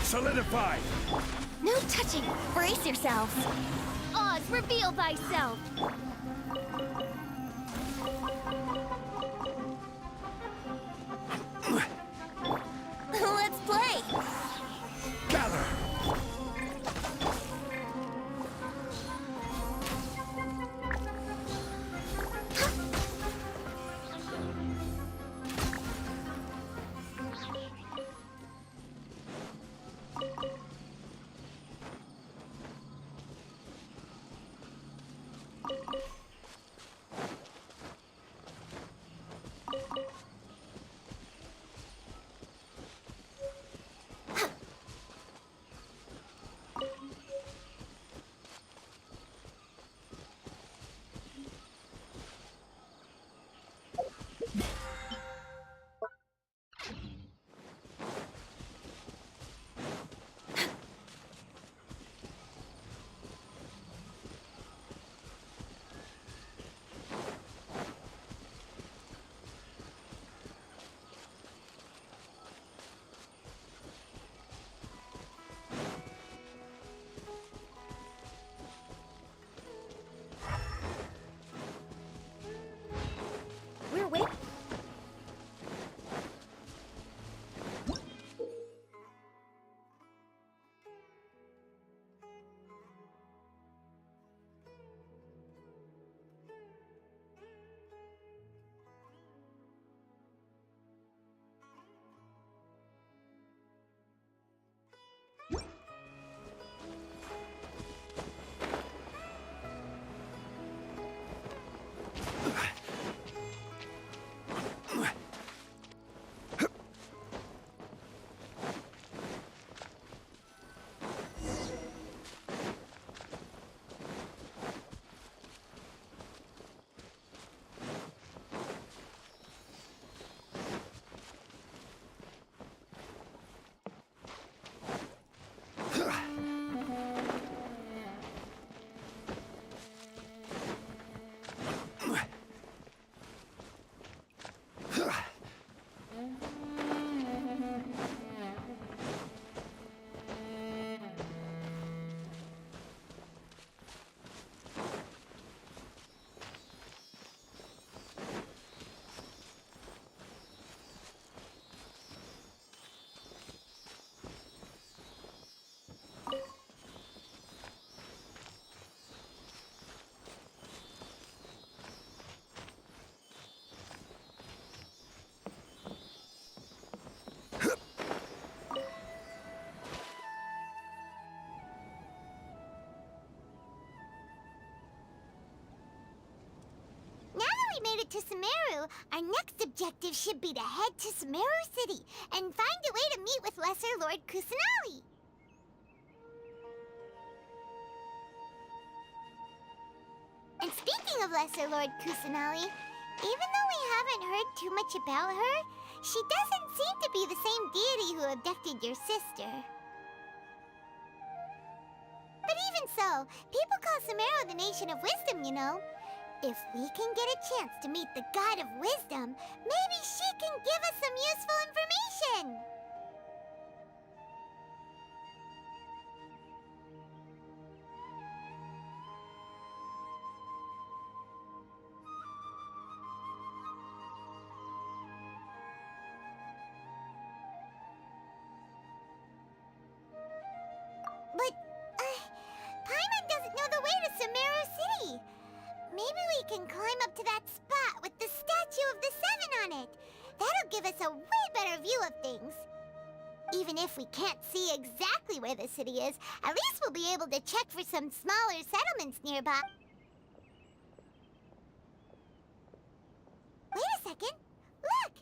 Solidify! No touching! Brace yourself! Oz, reveal thyself! Let's play! Gather! We're waiting. Made it to Sumeru, our next objective should be to head to Sumeru City and find a way to meet with Lesser Lord Kusanali. And speaking of Lesser Lord Kusanali, even though we haven't heard too much about her, she doesn't seem to be the same deity who abducted your sister. But even so, people call Sumeru the Nation of Wisdom, you know. If we can get a chance to meet the God of Wisdom, maybe she can give us some useful information! But, Paimon doesn't know the way to Sumeru City! Maybe we can climb up to that spot with the statue of the Seven on it. That'll give us a way better view of things. Even if we can't see exactly where the city is, at least we'll be able to check for some smaller settlements nearby. Wait a second. Look!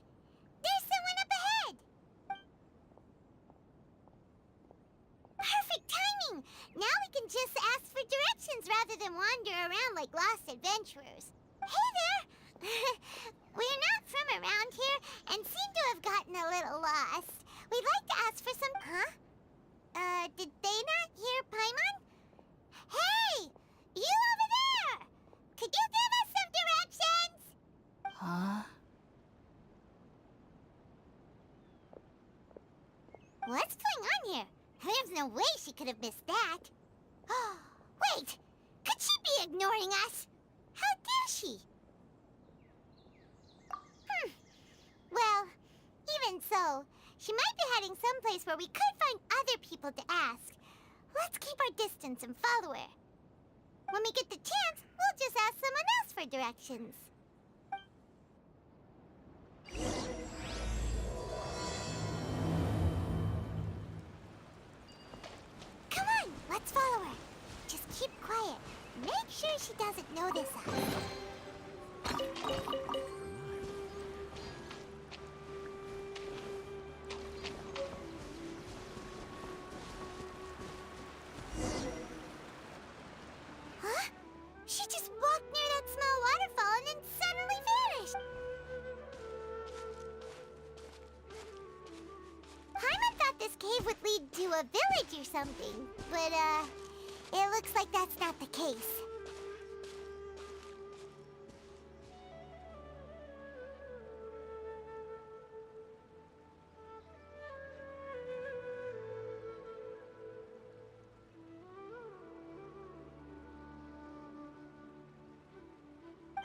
There's someone up ahead! Perfect timing! Now we can just ask for directions rather than wander around like lost adventurers. Hey there! We're not from around here and seem to have gotten a little lost. We'd like to ask for some... Huh? Did they not hear Paimon? Hey! You over there! Could you give us some directions? Huh? What's going on here? There's no way she could have missed that. Oh, wait! Could she be ignoring us? How dare she? Well, even so, she might be heading someplace where we could find other people to ask. Let's keep our distance and follow her. When we get the chance, we'll just ask someone else for directions. Come on, let's follow her. Just keep quiet. Make sure she doesn't notice us. Huh? She just walked near that small waterfall and then suddenly vanished. Paimon thought this cave would lead to a village or something, but, it looks like that's not the case.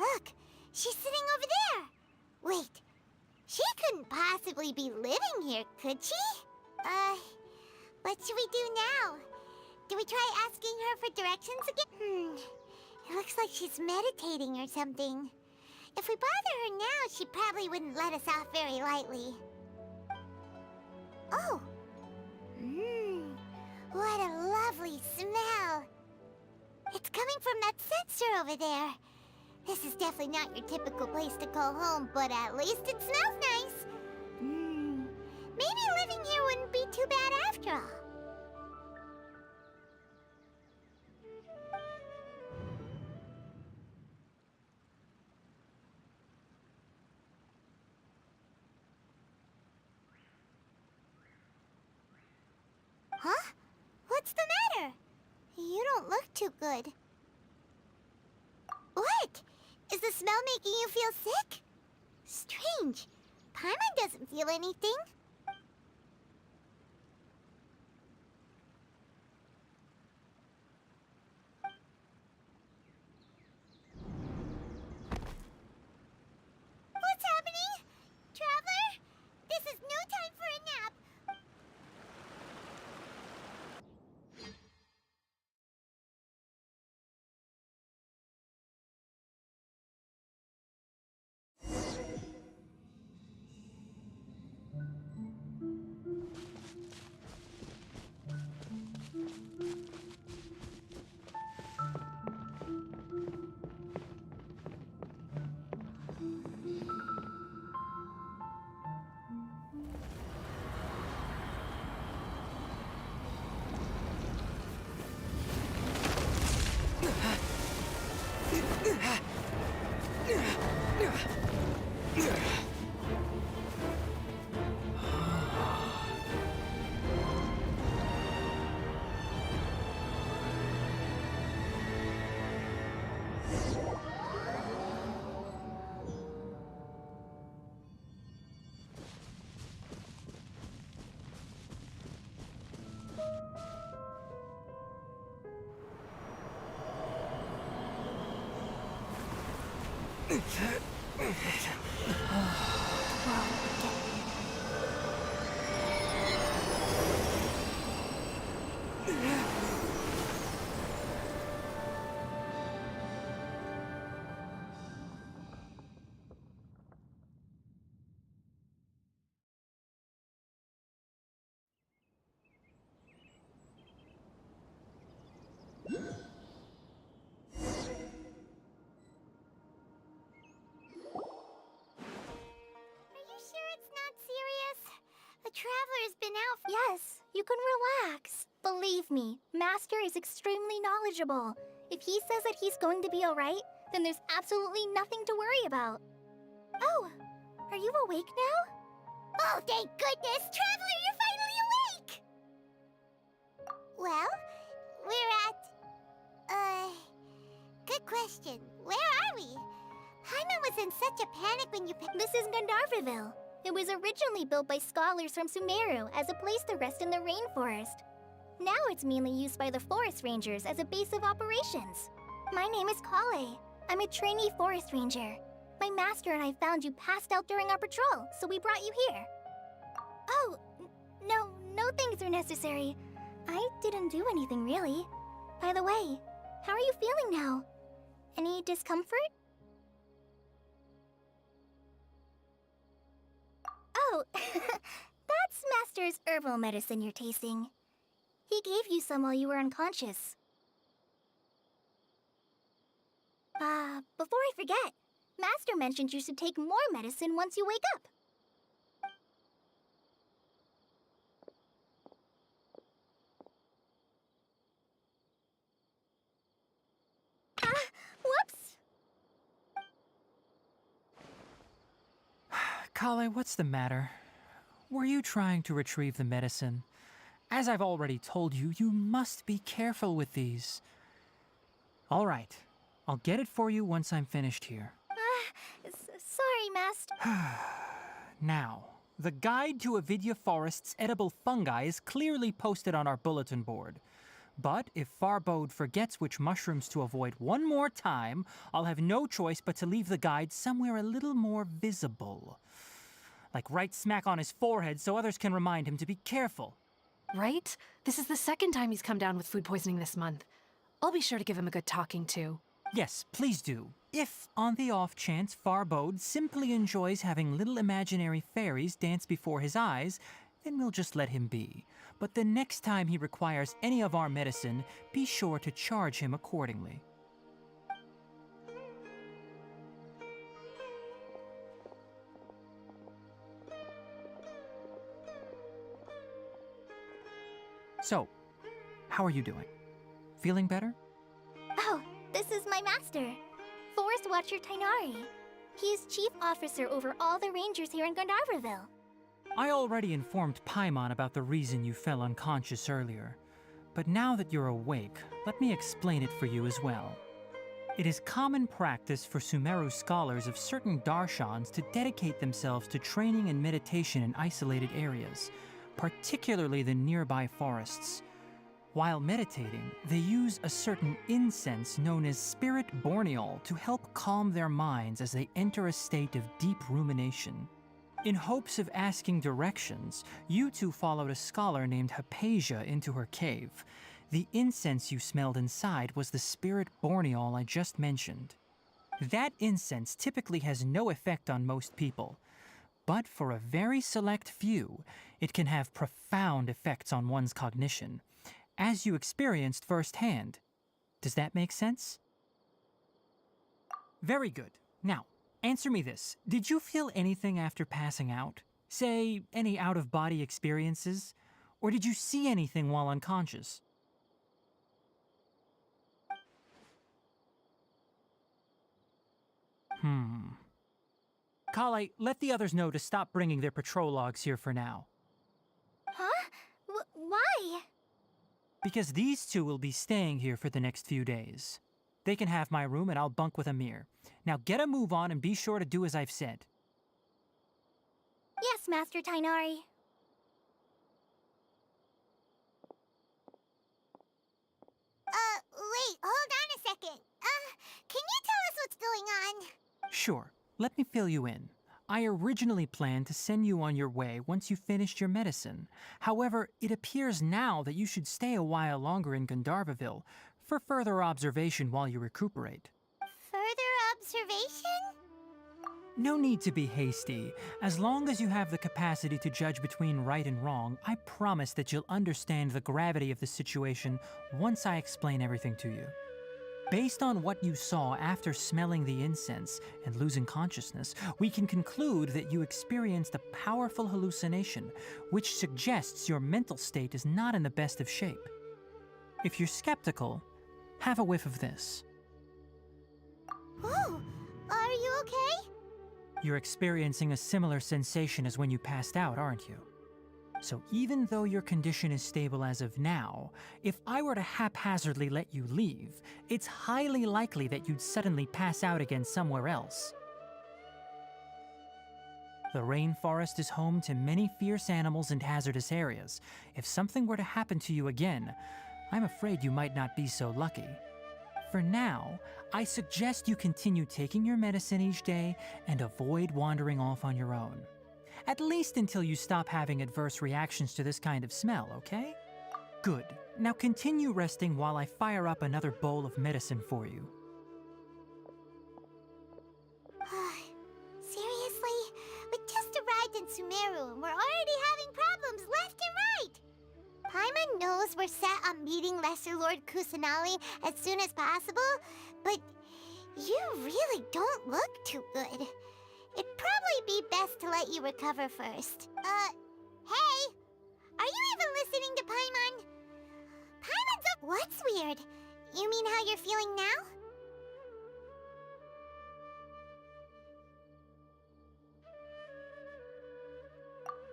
Look, she's sitting over there. Wait, she couldn't possibly be living here, could she? What should we do now? Do we try asking her for directions again? It looks like she's meditating or something. If we bother her now, she probably wouldn't let us off very lightly. Oh! What a lovely smell! It's coming from that sensor over there. This is definitely not your typical place to call home, but at least it smells nice. Maybe living here wouldn't be too bad after all. Huh? What's the matter? You don't look too good. What? Is the smell making you feel sick? Strange. Paimon doesn't feel anything. What's happening? Traveler? This is no time for a nap. The Traveler's been out for— Yes, you can relax. Believe me, Master is extremely knowledgeable. If he says that he's going to be alright, then there's absolutely nothing to worry about. Oh, are you awake now? Oh, thank goodness! Traveler, you're finally awake! Well, we're at... Good question. Where are we? Paimon was in such a panic when you picked— This is Gandharvaville. It was originally built by scholars from Sumeru as a place to rest in the rainforest. Now it's mainly used by the forest rangers as a base of operations. My name is Kale. I'm a trainee forest ranger. My master and I found you passed out during our patrol, so we brought you here. Oh, no things are necessary. I didn't do anything really. By the way, how are you feeling now? Any discomfort? Oh, that's Master's herbal medicine you're tasting. He gave you some while you were unconscious. Before I forget, Master mentioned you should take more medicine once you wake up. Whoops! Kale, what's the matter? Were you trying to retrieve the medicine? As I've already told you, you must be careful with these. All right, I'll get it for you once I'm finished here. Sorry, Master. Now, the guide to Avidya Forest's edible fungi is clearly posted on our bulletin board. But if Farbode forgets which mushrooms to avoid one more time, I'll have no choice but to leave the guide somewhere a little more visible. Like right smack on his forehead so others can remind him to be careful. Right? This is the second time he's come down with food poisoning this month. I'll be sure to give him a good talking to. Yes, please do. If, on the off chance, Farbode simply enjoys having little imaginary fairies dance before his eyes, then we'll just let him be. But the next time he requires any of our medicine, be sure to charge him accordingly. So, how are you doing? Feeling better? Oh, this is my master, Forest Watcher Tainari. He's chief officer over all the rangers here in Gandharvaville. I already informed Paimon about the reason you fell unconscious earlier. But now that you're awake, let me explain it for you as well. It is common practice for Sumeru scholars of certain darshans to dedicate themselves to training and meditation in isolated areas, particularly the nearby forests. While meditating, they use a certain incense known as spirit borneol to help calm their minds as they enter a state of deep rumination. In hopes of asking directions, you two followed a scholar named Hypatia into her cave. The incense you smelled inside was the spirit borneol I just mentioned. That incense typically has no effect on most people, but for a very select few, it can have profound effects on one's cognition, as you experienced firsthand. Does that make sense? Very good. Now, answer me this. Did you feel anything after passing out? Say, any out-of-body experiences? Or did you see anything while unconscious? Kale, let the others know to stop bringing their patrol logs here for now. Huh? Why? Because these two will be staying here for the next few days. They can have my room and I'll bunk with Amir. Now get a move on and be sure to do as I've said. Yes, Master Tainari. Wait, hold on a second. Can you tell us what's going on? Sure, let me fill you in. I originally planned to send you on your way once you finished your medicine. However, it appears now that you should stay a while longer in Gandharvaville for further observation while you recuperate. Further observation? No need to be hasty. As long as you have the capacity to judge between right and wrong, I promise that you'll understand the gravity of the situation once I explain everything to you. Based on what you saw after smelling the incense and losing consciousness, we can conclude that you experienced a powerful hallucination, which suggests your mental state is not in the best of shape. If you're skeptical, have a whiff of this. Oh, are you okay? You're experiencing a similar sensation as when you passed out, aren't you? So even though your condition is stable as of now, if I were to haphazardly let you leave, it's highly likely that you'd suddenly pass out again somewhere else. The rainforest is home to many fierce animals and hazardous areas. If something were to happen to you again, I'm afraid you might not be so lucky. For now, I suggest you continue taking your medicine each day and avoid wandering off on your own. At least until you stop having adverse reactions to this kind of smell, okay? Good. Now continue resting while I fire up another bowl of medicine for you. Seriously? We just arrived in Sumeru and we're already having problems left and right! Paimon knows we're set on meeting Lesser Lord Kusanali as soon as possible, but you really don't look too good. It'd probably be best to let you recover first. Hey! Are you even listening to Paimon? Paimon's up. What's weird? You mean how you're feeling now?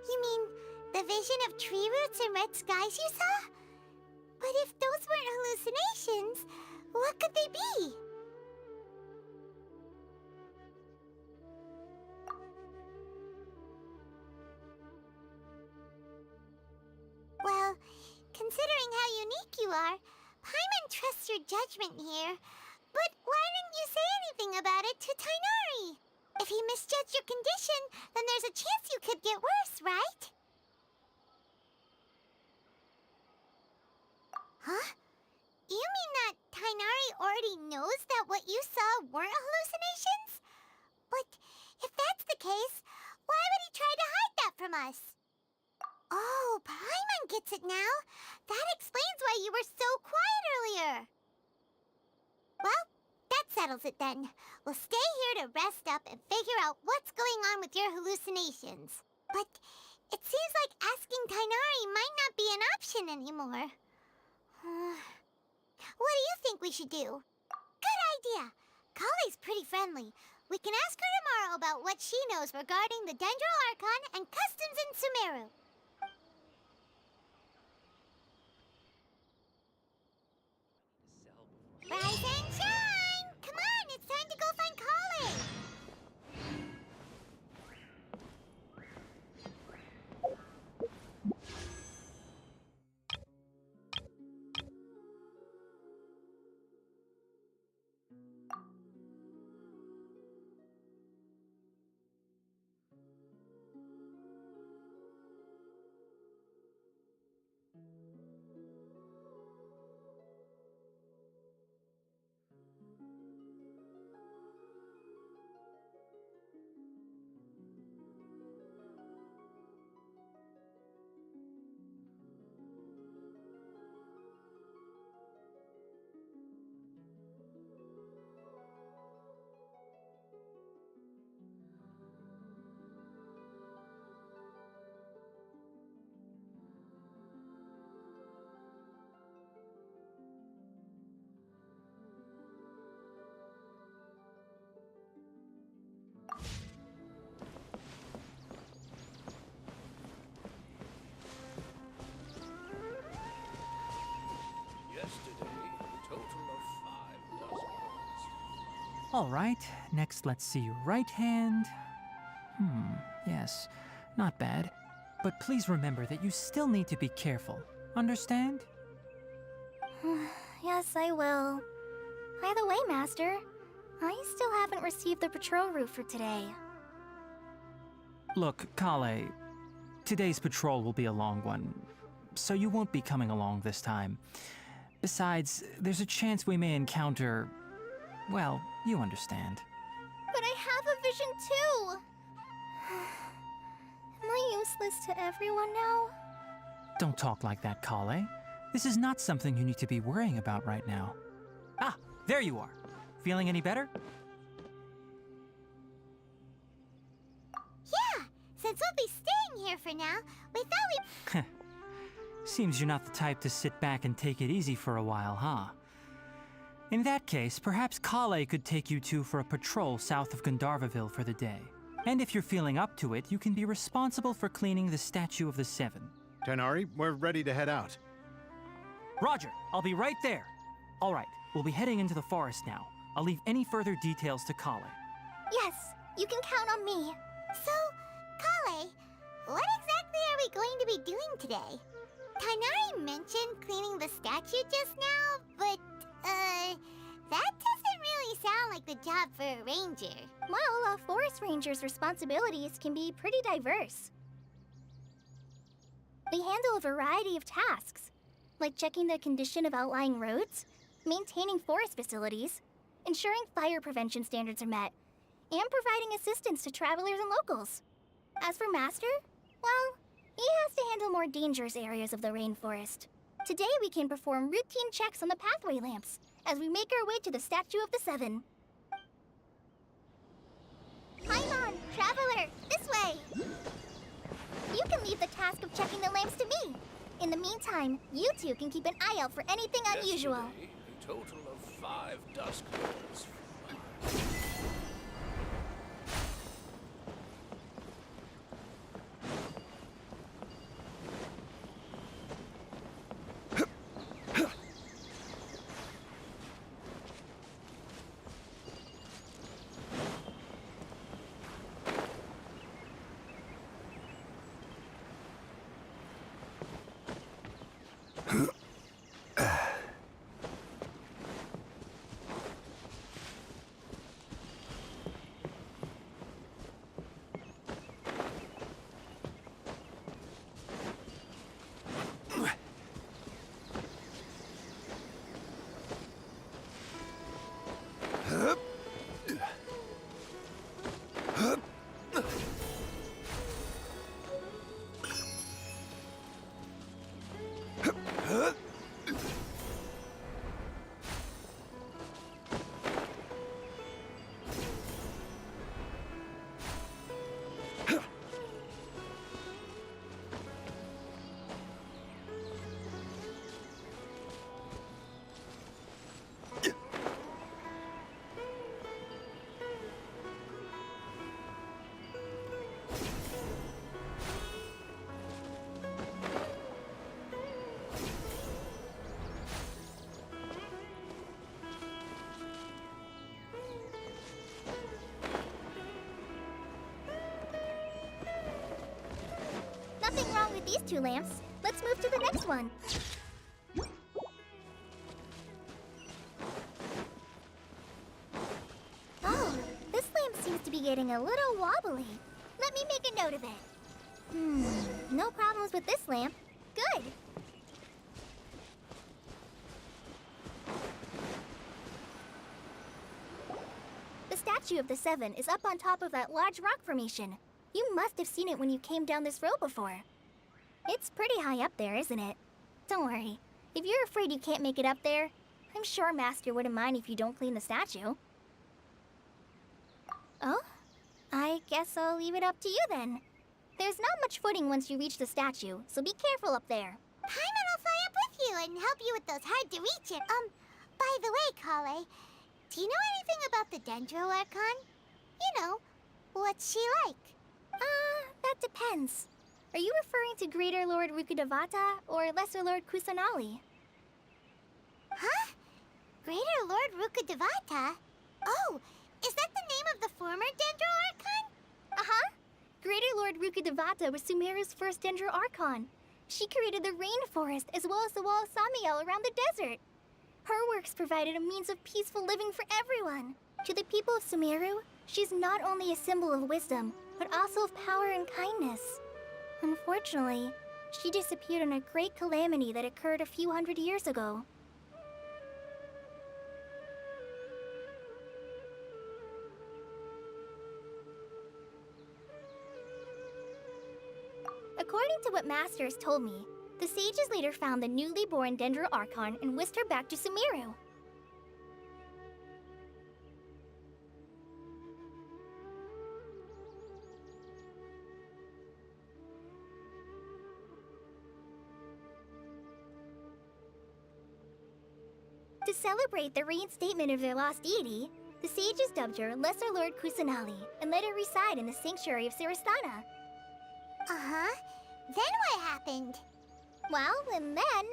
You mean the vision of tree roots and red skies you saw? But if those weren't hallucinations, what could they be? Well, considering how unique you are, Paimon trusts your judgment here. But why didn't you say anything about it to Tainari? If he misjudged your condition, then there's a chance you could get worse, right? Huh? You mean that Tainari already knows that what you saw weren't hallucinations? But if that's the case, why would he try to hide that from us? Oh, Paimon gets it now. That explains why you were so quiet earlier. Well, that settles it then. We'll stay here to rest up and figure out what's going on with your hallucinations. But it seems like asking Tainari might not be an option anymore. What do you think we should do? Good idea. Kale's pretty friendly. We can ask her tomorrow about what she knows regarding the Dendro Archon and customs in Sumeru. Rise and shine! Come on, it's time to go find Kale! Yesterday, a total of 5 dozen birds. All right, next let's see. Right hand. Yes, not bad. But please remember that you still need to be careful. Understand? Yes, I will. By the way, Master, I still haven't received the patrol route for today. Look, Kale, today's patrol will be a long one, so you won't be coming along this time. Besides, there's a chance we may encounter... well, you understand. But I have a vision too! Am I useless to everyone now? Don't talk like that, Kale. This is not something you need to be worrying about right now. Ah, there you are. Feeling any better? Yeah, since we'll be staying here for now, we thought we'd... Seems you're not the type to sit back and take it easy for a while, huh? In that case, perhaps Kale could take you two for a patrol south of Gandharvaville for the day. And if you're feeling up to it, you can be responsible for cleaning the Statue of the Seven. Tainari, we're ready to head out. Roger, I'll be right there. All right, we'll be heading into the forest now. I'll leave any further details to Kale. Yes, you can count on me. So, what exactly are we going to be doing today? Tainari mentioned cleaning the statue just now, but, that doesn't really sound like the job for a ranger. Well, a forest ranger's responsibilities can be pretty diverse. They handle a variety of tasks, like checking the condition of outlying roads, maintaining forest facilities, ensuring fire prevention standards are met, and providing assistance to travelers and locals. As for Master, well, he has to handle more dangerous areas of the rainforest. Today we can perform routine checks on the pathway lamps as we make our way to the Statue of the Seven. Paimon, Traveler, this way! You can leave the task of checking the lamps to me. In the meantime, you two can keep an eye out for anything unusual. Yesterday, a total of 5 dusk lords. Nothing wrong with these 2 lamps. Let's move to the next one. Oh, this lamp seems to be getting a little wobbly. Let me make a note of it. No problems with this lamp. Good. The Statue of the Seven is up on top of that large rock formation. You must have seen it when you came down this road before. It's pretty high up there, isn't it? Don't worry. If you're afraid you can't make it up there, I'm sure Master wouldn't mind if you don't clean the statue. Oh? I guess I'll leave it up to you then. There's not much footing once you reach the statue, so be careful up there. Paimon will fly up with you and help you with those hard-to-reach. By the way, Kale, do you know anything about the Dendro Archon? You know, what's she like? That depends. Are you referring to Greater Lord Rukudavata or Lesser Lord Kusanali? Huh? Greater Lord Rukudavata? Oh, is that the name of the former Dendro Archon? Uh-huh. Greater Lord Rukudavata was Sumeru's first Dendro Archon. She created the rainforest as well as the wall of Samiel around the desert. Her works provided a means of peaceful living for everyone. To the people of Sumeru, she's not only a symbol of wisdom, but also of power and kindness. Unfortunately, she disappeared in a great calamity that occurred a few hundred years ago. According to what Master has told me, the sages later found the newly born Dendro Archon and whisked her back to Sumeru. To celebrate the reinstatement of their lost deity, the sages dubbed her Lesser Lord Kusanali and let her reside in the sanctuary of Siristana. Uh-huh. Then what happened? Well, and then...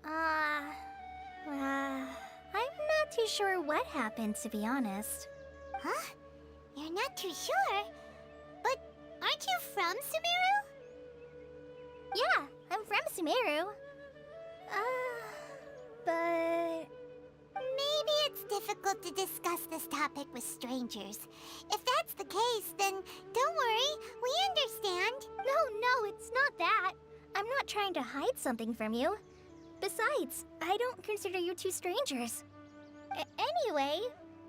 I'm not too sure what happened, to be honest. Huh? You're not too sure? But Aren't you from Sumeru? Yeah, I'm from Sumeru. But... Maybe it's difficult to discuss this topic with strangers. If that's the case, then don't worry, we understand. No, it's not that. I'm not trying to hide something from you. Besides, I don't consider you two strangers. Anyway,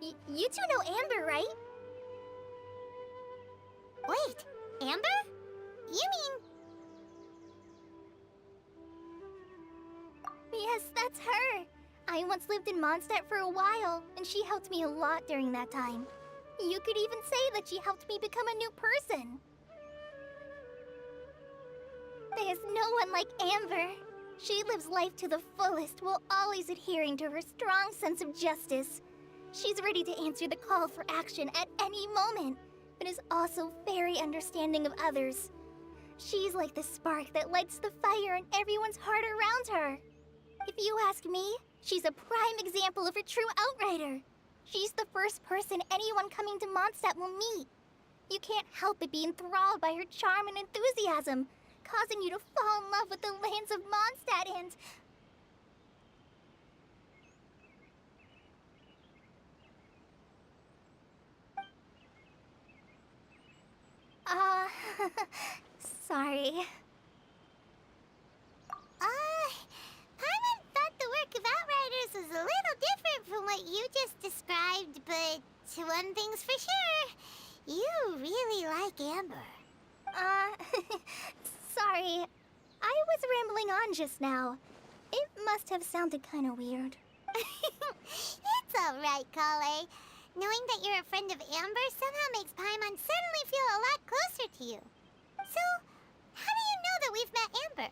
you two know Amber, right? Wait, Amber? You mean... Yes, that's her. I once lived in Mondstadt for a while, and she helped me a lot during that time. You could even say that she helped me become a new person. There's no one like Amber. She lives life to the fullest while always adhering to her strong sense of justice. She's ready to answer the call for action at any moment, but is also very understanding of others. She's like the spark that lights the fire in everyone's heart around her. If you ask me, she's a prime example of a true outrider. She's the first person anyone coming to Mondstadt will meet. You can't help but be enthralled by her charm and enthusiasm, causing you to fall in love with the lands of Mondstadt and... sorry. Paimon thought the work of Outriders was a little different from what you just described, but one thing's for sure, you really like Amber. Sorry. I was rambling on just now. It must have sounded kind of weird. It's alright, Kale. Knowing that you're a friend of Amber somehow makes Paimon suddenly feel a lot closer to you. So, how do you know that we've met Amber?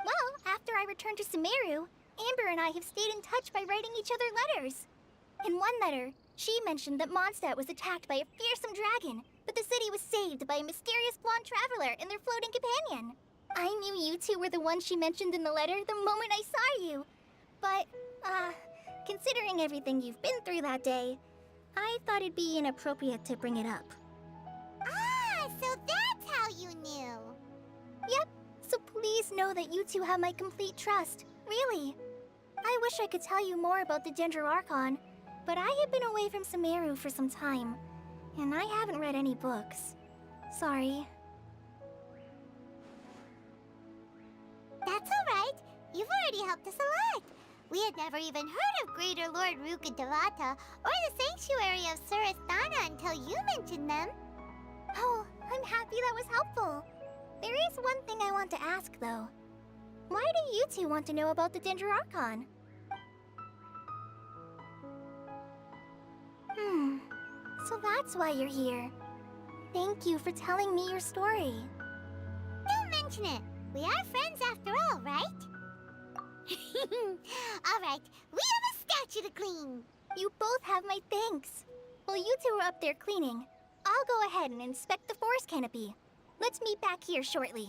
Well, after I returned to Sumeru, Amber and I have stayed in touch by writing each other letters. In one letter, she mentioned that Mondstadt was attacked by a fearsome dragon, but the city was saved by a mysterious blonde traveler and their floating companion. I knew you two were the ones she mentioned in the letter the moment I saw you. But, considering everything you've been through that day, I thought it'd be inappropriate to bring it up. Ah, so that's how you knew. Yep, so please know that you two have my complete trust, really. I wish I could tell you more about the Dendro Archon, but I have been away from Sumeru for some time, and I haven't read any books. Sorry. That's alright. You've already helped us a lot. We had never even heard of Greater Lord Rukkhadevata or the Sanctuary of Surasthana until you mentioned them. Oh, I'm happy that was helpful. There is one thing I want to ask, though. Why do you two want to know about the Dendro Archon? So that's why you're here. Thank you for telling me your story. Don't mention it. We are friends after all, right? Alright, we have a statue to clean. You both have my thanks. While you two are up there cleaning, I'll go ahead and inspect the forest canopy. Let's meet back here shortly.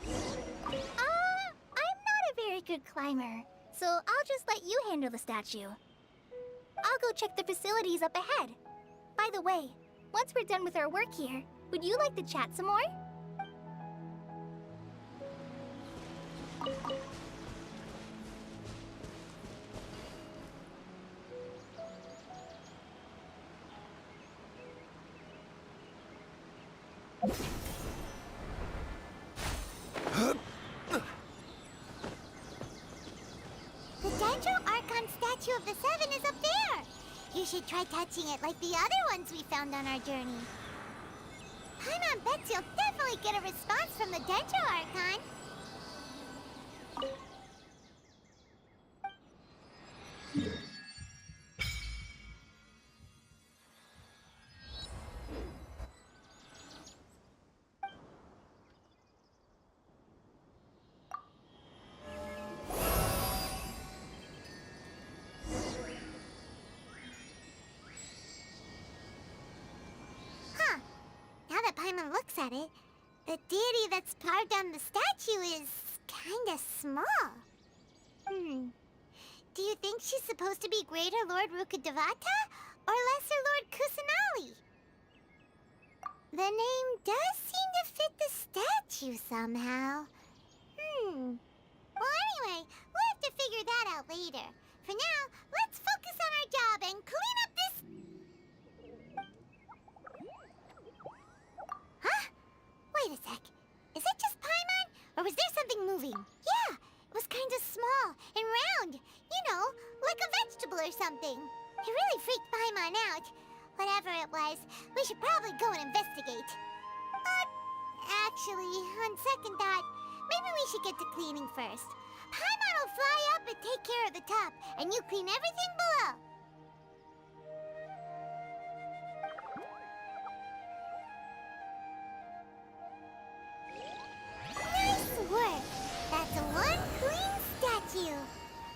I'm not a very good climber, so I'll just let you handle the statue. I'll go check the facilities up ahead. By the way, once we're done with our work here, would you like to chat some more? The Dendro Archon statue of the Seven is up there. You should try touching it like the other ones we found on our journey. Paimon bets you'll definitely get a response from the Dendro Archon. Huh. Now that Paimon looks at it, the deity that's carved on the statue is kinda small. Do you think she's supposed to be Greater Lord Rukkhadevata or Lesser Lord Kusanali? The name does seem to fit the statue somehow. Well, anyway, we'll have to figure that out later. For now, let's focus on our job and clean up this... Huh? Wait a sec. Is it just Paimon? Or was there something moving? Yeah, it was kind of small and round. You know, like a vegetable or something. It really freaked Paimon out. Whatever it was, we should probably go and investigate. Actually, on second thought, maybe we should get to cleaning first. Paimon will fly up and take care of the top, and you clean everything below. Nice work! That's one clean statue.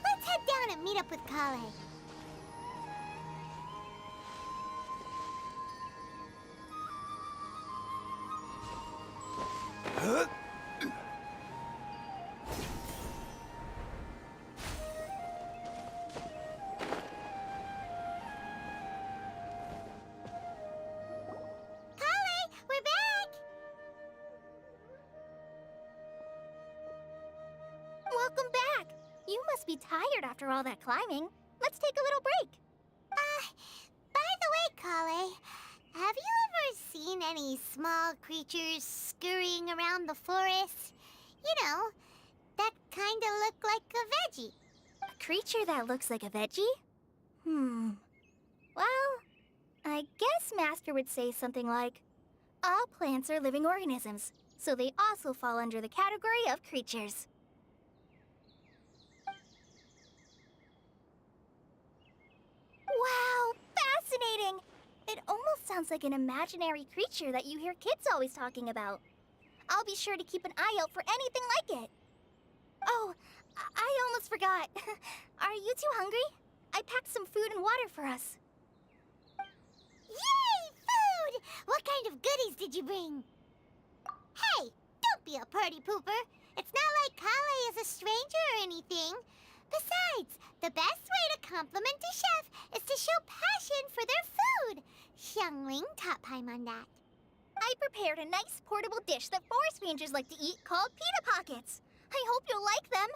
Let's head down and meet up with Kale. Welcome back! You must be tired after all that climbing. Let's take a little break. By the way, Kale, have you ever seen any small creatures scurrying around the forest? You know, that kind of look like a veggie. A creature that looks like a veggie? Well, I guess Master would say something like, all plants are living organisms, so they also fall under the category of creatures. Wow, fascinating! It almost sounds like an imaginary creature that you hear kids always talking about. I'll be sure to keep an eye out for anything like it. Oh, I almost forgot. Are you two hungry? I packed some food and water for us. Yay, food! What kind of goodies did you bring? Hey, don't be a party pooper. It's not like Kale is a stranger or anything. Besides, the best way to compliment a chef is to show passion for their food. Xiangling taught Paimon that. I prepared a nice portable dish that forest rangers like to eat called pita pockets. I hope you'll like them.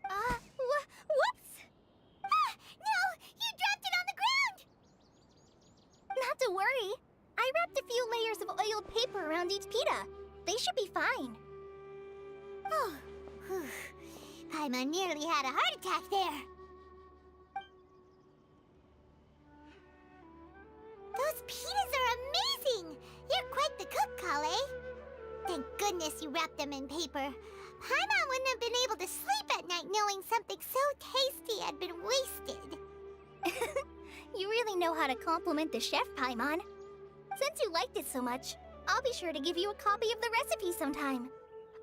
Whoops! Ah, no! You dropped it on the ground! Not to worry. I wrapped a few layers of oiled paper around each pita. They should be fine. Oh, whew. Paimon nearly had a heart attack there. Those pitas are amazing! You're quite the cook, Kale. Thank goodness you wrapped them in paper. Paimon wouldn't have been able to sleep at night knowing something so tasty had been wasted. You really know how to compliment the chef, Paimon. Since you liked it so much, I'll be sure to give you a copy of the recipe sometime.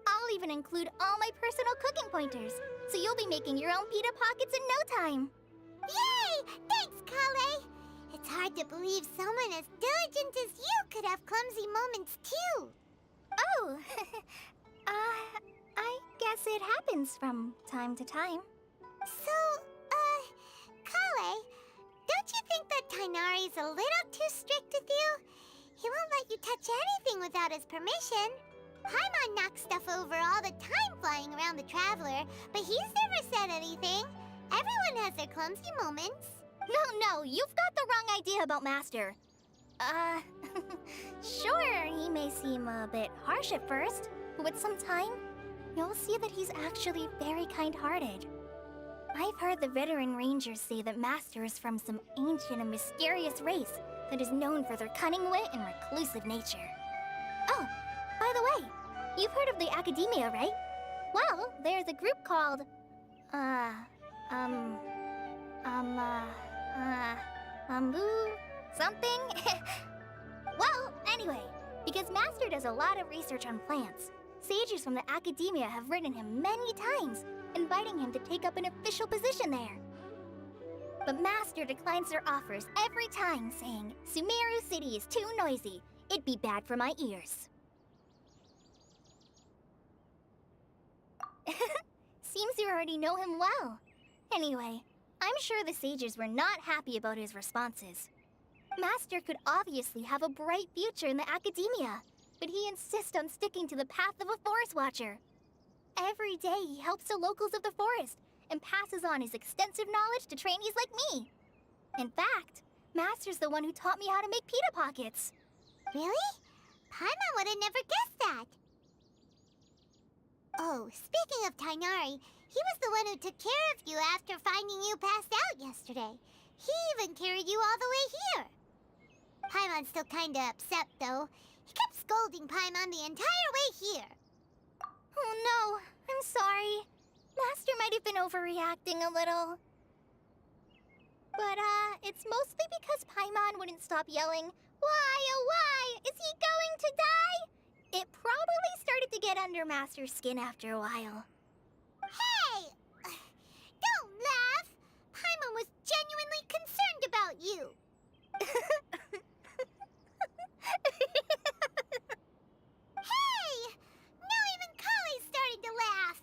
I'll even include all my personal cooking pointers, so you'll be making your own pita pockets in no time. Yay! Thanks, Kale! It's hard to believe someone as diligent as you could have clumsy moments, too. Oh, I guess it happens from time to time. So, Kale, don't you think that Tainari's a little too strict with you? He won't let you touch anything without his permission. Paimon knocks stuff over all the time flying around the Traveler, but he's never said anything. Everyone has their clumsy moments. No, you've got the wrong idea about Master. Sure, he may seem a bit harsh at first, but with some time, you'll see that he's actually very kind-hearted. I've heard the veteran rangers say that Master is from some ancient and mysterious race that is known for their cunning wit and reclusive nature. Oh, by the way, you've heard of the Academia, right? Well, there's a group called, something? Well, anyway, because Master does a lot of research on plants, sages from the Academia have written him many times, inviting him to take up an official position there. But Master declines their offers every time, saying, Sumeru City is too noisy. It'd be bad for my ears. Seems you already know him well. Anyway, I'm sure the sages were not happy about his responses. Master could obviously have a bright future in the academia, but he insists on sticking to the path of a forest watcher. Every day he helps the locals of the forest and passes on his extensive knowledge to trainees like me. In fact, Master's the one who taught me how to make pita pockets. Really? Paimon would have never guessed that. Oh, speaking of Tainari, he was the one who took care of you after finding you passed out yesterday. He even carried you all the way here. Paimon's still kinda upset, though. He kept scolding Paimon the entire way here. Oh no, I'm sorry. Master might have been overreacting a little. But, it's mostly because Paimon wouldn't stop yelling, "Why, oh why, is he going to die?" It probably started to get under Master's skin after a while. Hey! Don't laugh! Paimon was genuinely concerned about you. Hey! Now even Kale's starting to laugh.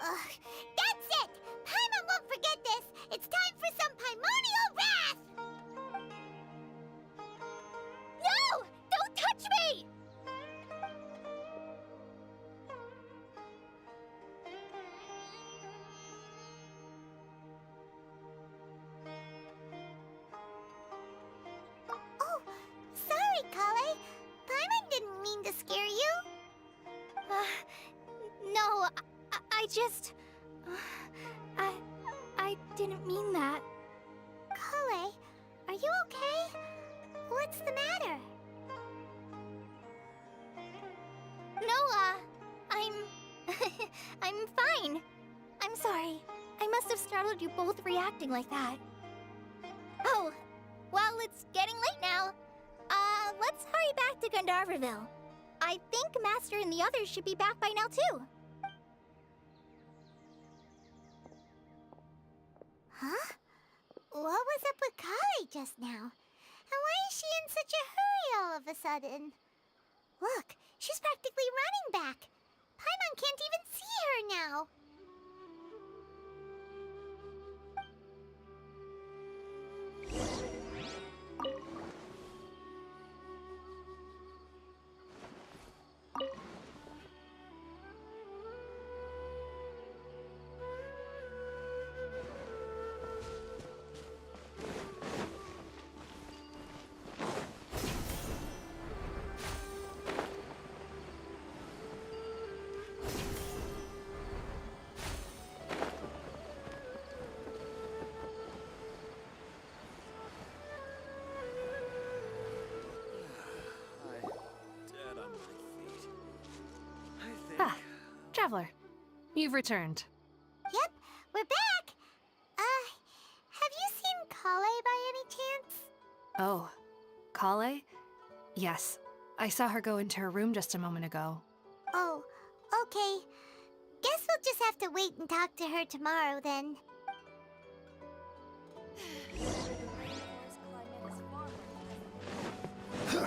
Ugh, that's it! Paimon won't forget this! It's time for some Paimonial wrath! No! Don't touch me! Oh, sorry, Kale. Paimon didn't mean to scare you. No, I just... I didn't mean that. Kale, are you okay? What's the matter? No, I'm... I'm fine. I'm sorry. I must have startled you both reacting like that. Oh, well, it's getting late now. Let's hurry back to Gandharvaville. I think Master and the others should be back by now, too. Huh? What was up with Kale just now? And why is she in such a hurry all of a sudden? Look, she's practically running back. Paimon can't even see her now. Dead on my feet. I think. Ah, Traveler, you've returned. Yep, we're back. Have you seen Kale by any chance? Oh, Kale? Yes, I saw her go into her room just a moment ago. Oh, okay. Guess we'll just have to wait and talk to her tomorrow then. The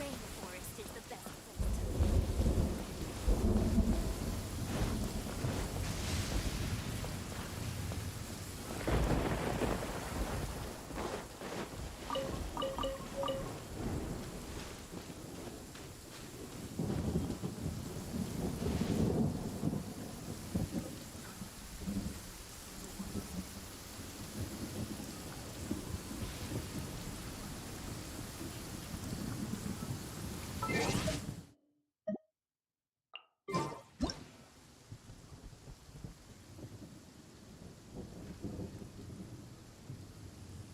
rainforest is the best place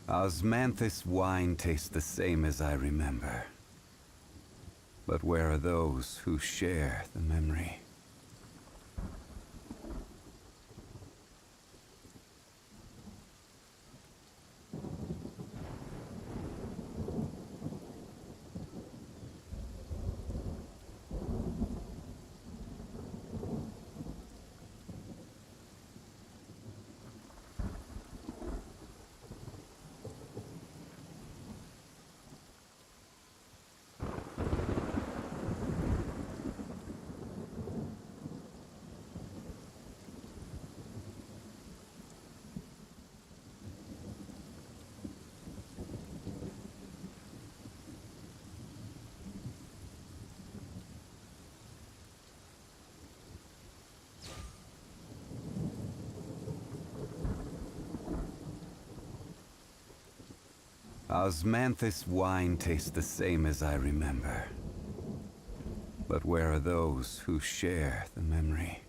Osmanthus wine tastes the same as I remember. But where are those who share the memory? Osmanthus wine tastes the same as I remember. But where are those who share the memory?